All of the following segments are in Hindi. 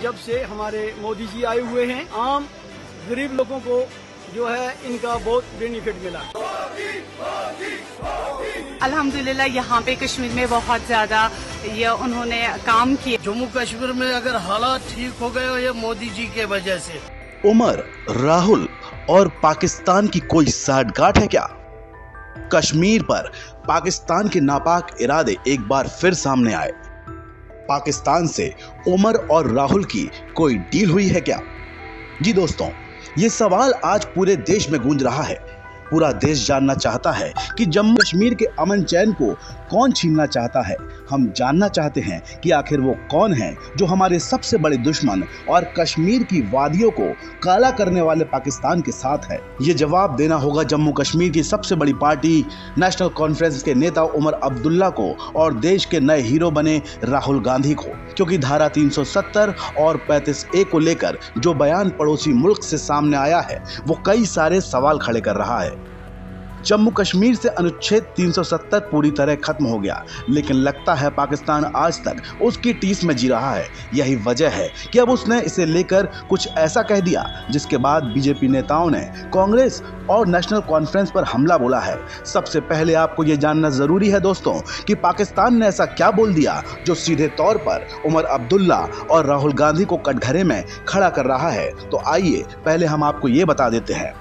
जब से हमारे मोदी जी आए हुए हैं, आम गरीब लोगों को जो है इनका बहुत बेनिफिट मिला। अल्हम्दुलिल्लाह यहाँ पे कश्मीर में बहुत ज्यादा ये उन्होंने काम किए। जम्मू कश्मीर में अगर हालात ठीक हो गए हो ये मोदी जी के वजह से। उमर, राहुल और पाकिस्तान की कोई साठगांठ है क्या? कश्मीर पर पाकिस्तान के नापाक इरादे एक बार फिर सामने आए। पाकिस्तान से उमर और राहुल की कोई डील हुई है क्या? जी दोस्तों, ये सवाल आज पूरे देश में गूंज रहा है। पूरा देश जानना चाहता है कि जम्मू कश्मीर के अमन चैन को कौन छीनना चाहता है। हम जानना चाहते हैं कि आखिर वो कौन है जो हमारे सबसे बड़े दुश्मन और कश्मीर की वादियों को काला करने वाले पाकिस्तान के साथ है। ये जवाब देना होगा जम्मू कश्मीर की सबसे बड़ी पार्टी नेशनल कॉन्फ्रेंस के नेता उमर अब्दुल्ला को और देश के नए हीरो बने राहुल गांधी को, क्योंकि धारा 370 और 35A को लेकर जो बयान पड़ोसी मुल्क से सामने आया है वो कई सारे सवाल खड़े कर रहा है। जम्मू कश्मीर से अनुच्छेद 370 पूरी तरह खत्म हो गया, लेकिन लगता है पाकिस्तान आज तक उसकी टीस में जी रहा है। यही वजह है कि अब उसने इसे लेकर कुछ ऐसा कह दिया जिसके बाद बीजेपी नेताओं ने कांग्रेस और नेशनल कॉन्फ्रेंस पर हमला बोला है। सबसे पहले आपको ये जानना जरूरी है दोस्तों कि पाकिस्तान ने ऐसा क्या बोल दिया जो सीधे तौर पर उमर अब्दुल्ला और राहुल गांधी को कटघरे में खड़ा कर रहा है। तो आइए पहले हम आपको ये बता देते हैं।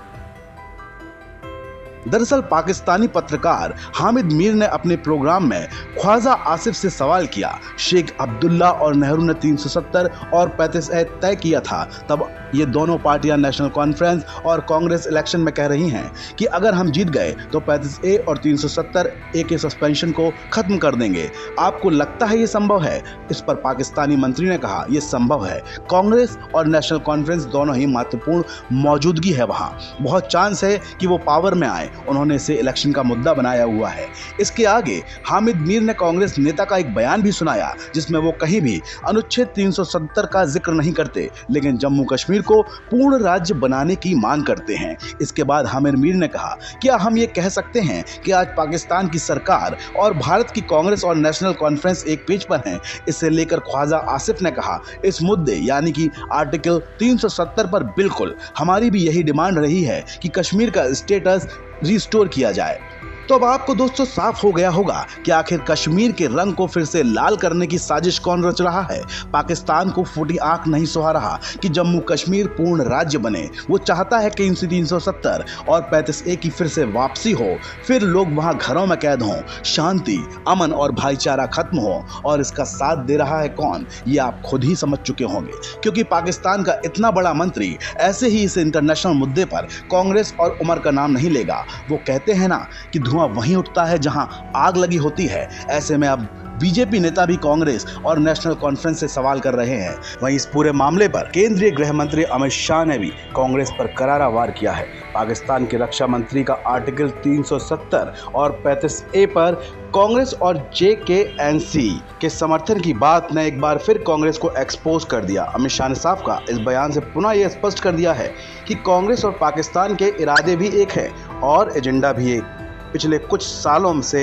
दरअसल पाकिस्तानी पत्रकार हामिद मीर ने अपने प्रोग्राम में ख्वाजा आसिफ से सवाल किया। शेख अब्दुल्ला और नेहरू ने 370 और 35A तय किया था। तब ये दोनों पार्टियां नेशनल कॉन्फ्रेंस और कांग्रेस इलेक्शन में कह रही हैं कि अगर हम जीत गए तो 35A और 370A के सस्पेंशन को खत्म कर देंगे। आपको लगता है ये संभव है? इस पर पाकिस्तानी मंत्री ने कहा ये संभव है। कांग्रेस और नेशनल कॉन्फ्रेंस दोनों ही महत्वपूर्ण मौजूदगी है वहाँ, बहुत चांस है कि वो पावर में आए। उन्होंने इसे इलेक्शन का मुद्दा बनाया हुआ है। इसके आगे हामिद मीर ने कांग्रेस नेता का एक बयान भी सुनाया जिसमें वो कहीं भी अनुच्छेद 370 का जिक्र नहीं करते, लेकिन जम्मू कश्मीर को पूर्ण राज्य बनाने की मांग करते हैं। इसके बाद हामिद मीर ने कहा, क्या हम ये कह सकते हैं कि आज पाकिस्तान की सरकार और भारत की कांग्रेस और नेशनल कॉन्फ्रेंस एक पेज पर हैं? इसे लेकर ख्वाजा आसिफ ने कहा, इस मुद्दे यानी कि आर्टिकल 370 पर बिल्कुल हमारी भी यही डिमांड रही है कि कश्मीर का स्टेटस रिस्टोर किया जाए। तो अब आपको दोस्तों साफ हो गया होगा कि आखिर कश्मीर के रंग को फिर से लाल करने की साजिश कौन रच रहा है। पाकिस्तान को फूटी आंख नहीं सुहा रहा कि जम्मू कश्मीर पूर्ण राज्य बने। वो चाहता है कि 370 और 35A की फिर से वापसी हो, फिर लोग वहां घरों में कैद हों, शांति, अमन और भाईचारा खत्म हो। और इसका साथ दे रहा है कौन, ये आप खुद ही समझ चुके होंगे, क्योंकि पाकिस्तान का इतना बड़ा मंत्री ऐसे ही इस इंटरनेशनल मुद्दे पर कांग्रेस और उमर का नाम नहीं लेगा। वो कहते हैं ना कि धुआं वहीं उठता है जहां आग लगी होती है। ऐसे में अब बीजेपी नेता भी कांग्रेस और नेशनल कॉन्फ्रेंस से सवाल कर रहे हैं। वहीं इस पूरे मामले पर केंद्रीय गृह मंत्री अमित शाह ने भी कांग्रेस पर करारा वार किया है। पाकिस्तान के रक्षा मंत्री का आर्टिकल 370 और 35A पर कांग्रेस और JKNC के समर्थन की बात ने एक बार फिर कांग्रेस को एक्सपोज कर दिया। अमित शाह ने साफ कहा, इस बयान से पुनः यह स्पष्ट कर दिया है कि कांग्रेस और पाकिस्तान के इरादे भी एक है और एजेंडा भी एक। पिछले कुछ सालों से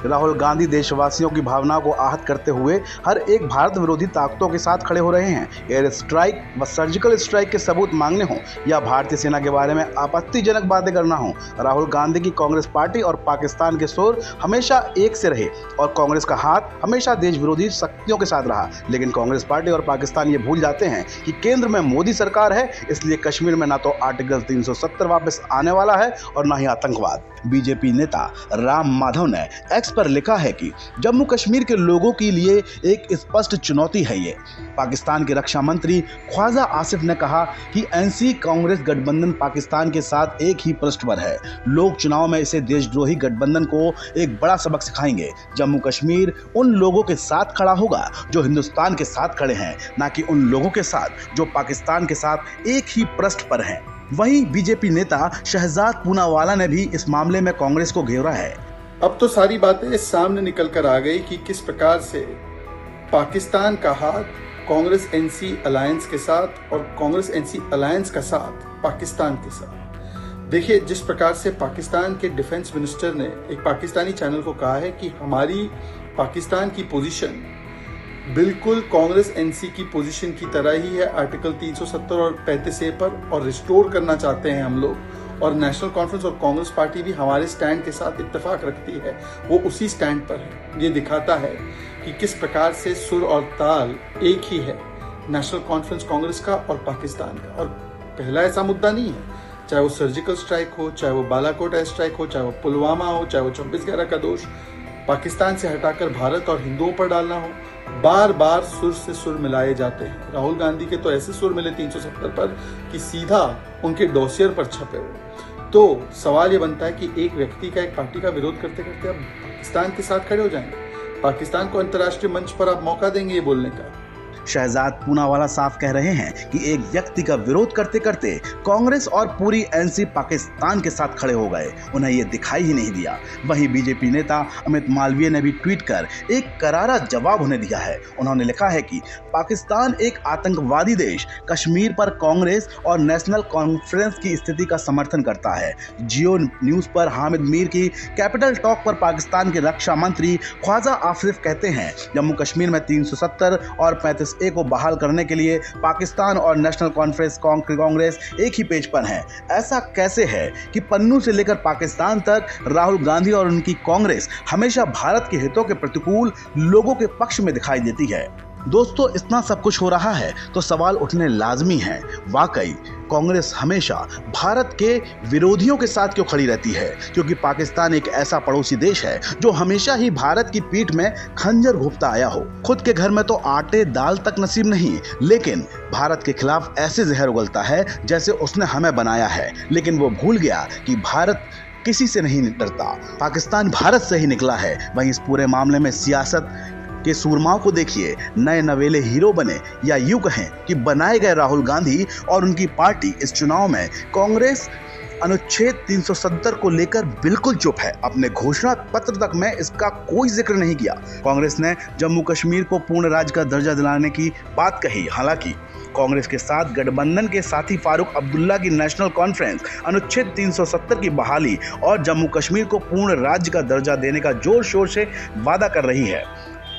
राहुल गांधी देशवासियों की भावना को आहत करते हुए हर एक भारत विरोधी ताकतों के साथ खड़े हो रहे हैं। एयर स्ट्राइक व सर्जिकल स्ट्राइक के सबूत मांगने हों या भारतीय सेना के बारे में आपत्तिजनक बातें करना हो, राहुल गांधी की कांग्रेस पार्टी और पाकिस्तान के शोर हमेशा एक से रहे और कांग्रेस का हाथ हमेशा देश विरोधी शक्तियों के साथ रहा। लेकिन कांग्रेस पार्टी और पाकिस्तान ये भूल जाते हैं कि केंद्र में मोदी सरकार है, इसलिए कश्मीर में ना तो आर्टिकल 370 वापस आने वाला है और ना ही आतंकवाद। बीजेपी नेता राम माधव ने एक्स पर लिखा है कि जम्मू कश्मीर के लोगों के लिए एक स्पष्ट चुनौती है ये। पाकिस्तान के रक्षा मंत्री ख्वाजा आसिफ ने कहा कि एनसी कांग्रेस गठबंधन पाकिस्तान के साथ एक ही पृष्ठ पर है। लोग चुनाव में इसे देशद्रोही गठबंधन को एक बड़ा सबक सिखाएंगे। जम्मू कश्मीर उन लोगों के साथ खड़ा होगा जो हिंदुस्तान के साथ खड़े हैं, ना कि उन लोगों के साथ जो पाकिस्तान के साथ एक ही पृष्ठ पर हैं। वहीं बीजेपी नेता शहजाद पूनावाला ने भी इस मामले में कांग्रेस को घेरा है। अब तो सारी बातें सामने निकल कर आ गई कि किस प्रकार से पाकिस्तान का हाथ कांग्रेस एनसी अलायंस के साथ और कांग्रेस एनसी अलायंस का साथ पाकिस्तान के साथ। देखिए, जिस प्रकार से पाकिस्तान के डिफेंस मिनिस्टर ने एक पाकिस्तानी चैनल को कहा है कि हमारी पाकिस्तान की पोजीशन बिल्कुल कांग्रेस एनसी की पोजीशन की तरह ही है आर्टिकल 370 और 35A पर, और रिस्टोर करना चाहते हैं हम लोग। और नेशनल कॉन्फ्रेंस और कांग्रेस पार्टी भी हमारे स्टैंड के साथ इत्तेफाक रखती है, वो उसी स्टैंड पर है। ये दिखाता है कि किस प्रकार से सुर और ताल एक ही है नेशनल कॉन्फ्रेंस कांग्रेस का और पाकिस्तान का। और पहला ऐसा मुद्दा नहीं है, चाहे वो सर्जिकल स्ट्राइक हो, चाहे वो बालाकोट एयर स्ट्राइक हो, चाहे वो पुलवामा हो, चाहे वो 26/11 का दोष पाकिस्तान से हटाकर भारत और हिंदुओं पर डालना हो, बार बार सुर से सुर मिलाए जाते हैं। राहुल गांधी के तो ऐसे सुर मिले 370 पर कि सीधा उनके डोसियर पर छपे हुए। तो सवाल ये बनता है कि एक व्यक्ति का, एक पार्टी का विरोध करते करते आप पाकिस्तान के साथ खड़े हो जाएंगे, पाकिस्तान को अंतर्राष्ट्रीय मंच पर आप मौका देंगे ये बोलने का। शहजाद पूनावाला साफ कह रहे हैं कि एक व्यक्ति का विरोध करते करते कांग्रेस और पूरी एनसी पाकिस्तान के साथ खड़े हो गए, उन्हें यह दिखाई ही नहीं दिया। वहीं बीजेपी नेता अमित मालवीय ने भी ट्वीट कर एक करारा जवाब उन्हें दिया है। उन्होंने लिखा है कि पाकिस्तान एक आतंकवादी देश कश्मीर पर कांग्रेस और नेशनल कॉन्फ्रेंस की स्थिति का समर्थन करता है। जियो न्यूज पर हामिद मीर की कैपिटल टॉक पर पाकिस्तान के रक्षा मंत्री ख्वाजा आसिफ कहते हैं, जम्मू कश्मीर में 370 और 35A को बहाल करने के लिए पाकिस्तान और नेशनल कॉन्फ्रेंस कांग्रेस एक ही पेज पर हैं। ऐसा कैसे है कि पन्नू से लेकर पाकिस्तान तक राहुल गांधी और उनकी कांग्रेस हमेशा भारत के हितों के प्रतिकूल लोगों के पक्ष में दिखाई देती है। दोस्तों, इतना सब कुछ हो रहा है तो सवाल उठने लाजमी है, वाकई कांग्रेस हमेशा भारत के विरोधियों के साथ क्यों खड़ी रहती है? क्योंकि पाकिस्तान एक ऐसा पड़ोसी देश है जो हमेशा ही भारत की पीठ में खंजर घोंपता आया हो। खुद के घर में तो आटे दाल तक नसीब नहीं, लेकिन भारत के खिलाफ ऐसे जहर उगलता है जैसे उसने हमें बनाया है। लेकिन वो भूल गया कि भारत किसी से नहीं डरता, पाकिस्तान भारत से ही निकला है। वहीं इस पूरे मामले में सियासत के सूरमाओं को देखिए, नए नवेले हीरो बने या यूं कहें कि बनाए गए राहुल गांधी और उनकी पार्टी इस चुनाव में कांग्रेस अनुच्छेद 370 को लेकर बिल्कुल चुप है। अपने घोषणा पत्र तक में इसका कोई जिक्र नहीं किया। कांग्रेस ने जम्मू कश्मीर को पूर्ण राज्य का दर्जा दिलाने की बात कही। हालांकि कांग्रेस के साथ गठबंधन के साथी फारूक अब्दुल्ला की नेशनल कॉन्फ्रेंस अनुच्छेद 370 की बहाली और जम्मू कश्मीर को पूर्ण राज्य का दर्जा देने का जोर शोर से वादा कर रही है,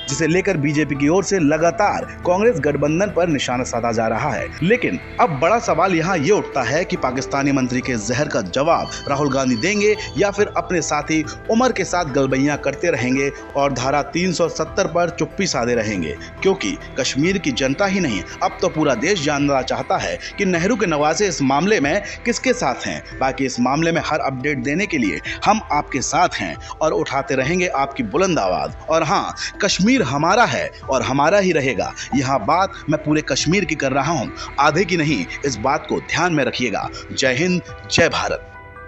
जिसे लेकर बीजेपी की ओर से लगातार कांग्रेस गठबंधन पर निशाना साधा जा रहा है। लेकिन अब बड़ा सवाल यहाँ ये उठता है कि पाकिस्तानी मंत्री के जहर का जवाब राहुल गांधी देंगे या फिर अपने साथी उमर के साथ गलबैयां करते रहेंगे और धारा 370 पर चुप्पी साधे रहेंगे। क्योंकि कश्मीर की जनता ही नहीं, अब तो पूरा देश जानना चाहता है कि नेहरू के नवासे इस मामले में किसके साथ हैं। बाकी इस मामले में हर अपडेट देने के लिए हम आपके साथ हैं और उठाते रहेंगे आपकी बुलंद आवाज। और हाँ, कश्मीर हमारा है और हमारा ही रहेगा। यहां बात मैं पूरे कश्मीर की कर रहा हूं, आधे की नहीं। इस बात को ध्यान में रखिएगा। जय हिंद, जय भारत।